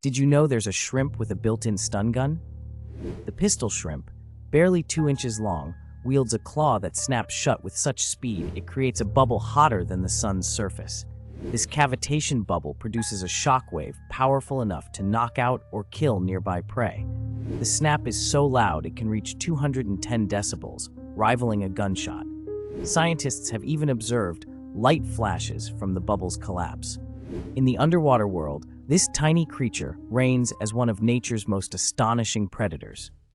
Did you know there's a shrimp with a built-in stun gun? The pistol shrimp, barely 2 inches long, wields a claw that snaps shut with such speed it creates a bubble hotter than the sun's surface. This cavitation bubble produces a shockwave powerful enough to knock out or kill nearby prey. The snap is so loud it can reach 210 decibels, rivaling a gunshot. Scientists have even observed light flashes from the bubble's collapse. In the underwater world, this tiny creature reigns as one of nature's most astonishing predators.